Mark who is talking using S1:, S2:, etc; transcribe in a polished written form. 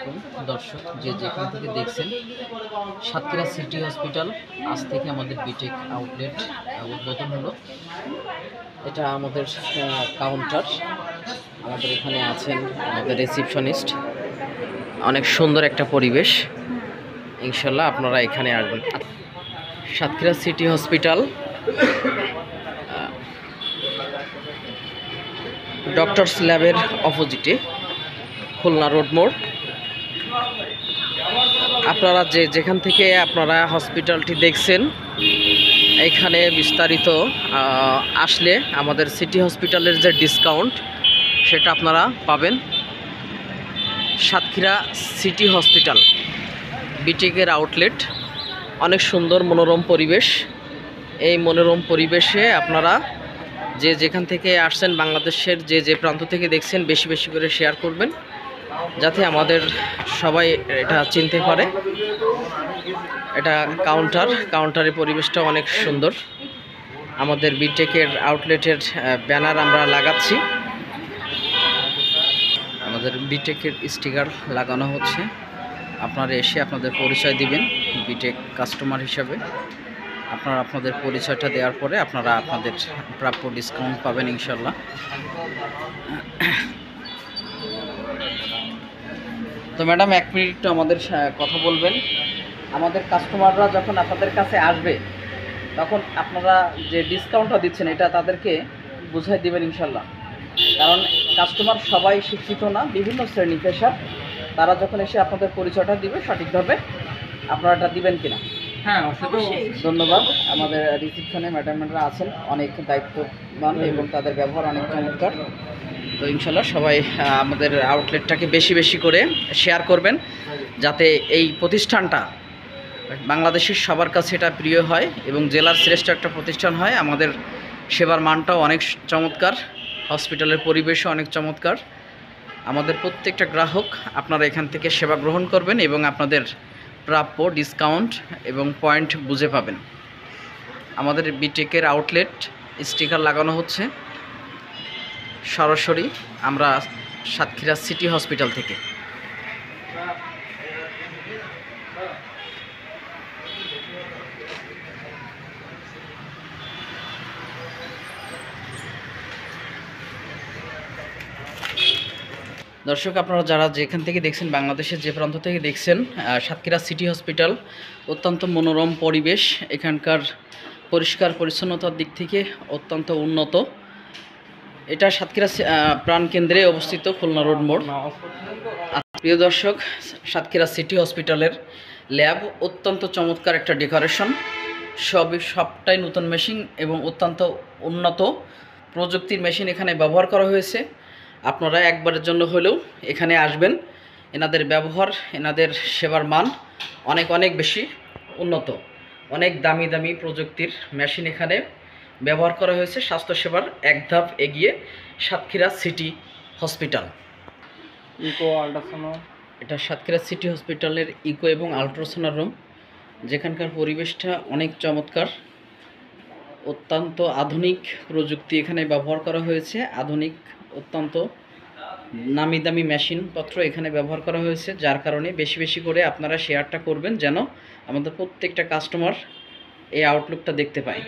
S1: আলাইকুম দর্শক, যে যেখান থেকে দেখছেন। সাতক্ষীরা সিটি হসপিটাল আজ থেকে আমাদের বিটেক আউটলেট উদ্বোধন হলো। এটা আমাদের কাউন্টার। আমাদের এখানে আছেন আমাদের রিসিপশনিস্ট। অনেক সুন্দর একটা পরিবেশ। ইনশাল্লাহ আপনারা এখানে আসবেন। সাতক্ষীরা সিটি হসপিটাল ডক্টরস ল্যাবের অপোজিটে, খুলনা রোড মোড়। আপনারা যে যেখান থেকে আপনারা হসপিটালটি দেখছেন, এখানে বিস্তারিত আসলে আমাদের সিটি হসপিটালের যে ডিসকাউন্ট সেটা আপনারা পাবেন। সাতক্ষীরা সিটি হসপিটাল বিটেকের আউটলেট, অনেক সুন্দর মনোরম পরিবেশ। এই মনোরম পরিবেশে আপনারা যে যেখান থেকে আসছেন, বাংলাদেশের যে যে প্রান্ত থেকে দেখছেন, বেশি বেশি করে শেয়ার করবেন যাতে আমাদের সবাই এটা চিনতে পারে। এটা কাউন্টারের পরিবেশটা অনেক সুন্দর। আমাদের বিটেকের আউটলেটের ব্যানার আমরা লাগাচ্ছি। আমাদের বিটেকের স্টিকার লাগানো হচ্ছে। আপনারা এসে আপনাদের পরিচয় দিবেন বিটেক কাস্টমার হিসাবে। আপনারা আপনাদের পরিচয়টা দেওয়ার পরে আপনারা আপনাদের প্রাপ্য ডিসকাউন্ট পাবেন ইনশাল্লাহ। তো ম্যাডাম, 1 মিনিট একটু আমাদের কথা বলবেন। আমাদের কাস্টমাররা যখন আপনাদের কাছে আসবে, তখন আপনারা যে ডিসকাউন্টটা দিচ্ছেন এটা তাদেরকে বুঝাই দিবেন ইনশাল্লাহ। কারণ কাস্টমার সবাই শিক্ষিত না, বিভিন্ন শ্রেণী পেশার। তারা যখন এসে আপনাদের পরিচয়টা দিবে সঠিকভাবে, আপনারা এটা দিবেন কিনা?
S2: হ্যাঁ,
S1: ধন্যবাদ। আমাদের রিসিপশনে ম্যাডামরা আছেন, অনেক দায়িত্ববান এবং তাদের ব্যবহার অনেক চমৎকার। তো ইনশাল্লাহ সবাই আমাদের আউটলেটটাকে বেশি বেশি করে শেয়ার করবেন, যাতে এই প্রতিষ্ঠানটা বাংলাদেশের সবার কাছে এটা প্রিয় হয় এবং জেলার শ্রেষ্ঠ একটা প্রতিষ্ঠান হয়। আমাদের সেবার মানটাও অনেক চমৎকার, হসপিটালের পরিবেশও অনেক চমৎকার। আমাদের প্রত্যেকটা গ্রাহক আপনারা এখান থেকে সেবা গ্রহণ করবেন এবং আপনাদের প্রাপ্য ডিসকাউন্ট এবং পয়েন্ট বুঝে পাবেন। আমাদের বিটেকের আউটলেট স্টিকার লাগানো হচ্ছে সরাসরি আমরা সাতক্ষীরা সিটি হসপিটাল থেকে। দর্শক, আপনারা যারা যেখান থেকে দেখছেন, বাংলাদেশের যে প্রান্ত থেকে দেখছেন, সাতক্ষীরা সিটি হসপিটাল অত্যন্ত মনোরম পরিবেশ। এখানকার পরিষ্কার পরিচ্ছন্নতার দিক থেকে অত্যন্ত উন্নত। এটা সাতক্ষীরা প্রাণকেন্দ্রে অবস্থিত, খুলনা রোড মোড়। প্রিয় দর্শক, সাতক্ষীরা সিটি হসপিটালের ল্যাব অত্যন্ত চমৎকার একটা ডেকোরেশন। সবটাই নতুন মেশিন এবং অত্যন্ত উন্নত প্রযুক্তির মেশিন এখানে ব্যবহার করা হয়েছে। আপনারা একবারের জন্য হলেও এখানে আসবেন। এনাদের ব্যবহার, এনাদের সেবার মান অনেক অনেক বেশি উন্নত। অনেক দামি দামি প্রযুক্তির মেশিন এখানে ব্যবহার করা হয়েছে। স্বাস্থ্যসেবার এক ধাপ এগিয়ে Satkhira city hospital.
S2: Echo ultrasound,
S1: এটা সাতক্ষীরা সিটি হসপিটালের ইকো এবং আল্ট্রাসাউন্ড রুম, যেখানকার পরিবেশটা অনেক চমৎকার। অত্যন্ত আধুনিক প্রযুক্তি এখানে ব্যবহার করা হয়েছে। আধুনিক অত্যন্ত নামি দামি মেশিনপত্র এখানে ব্যবহার করা হয়েছে, যার কারণে বেশি বেশি করে আপনারা শেয়ারটা করবেন, যেন আমাদের প্রত্যেকটা কাস্টমার এই আউটলুকটা দেখতে পায়।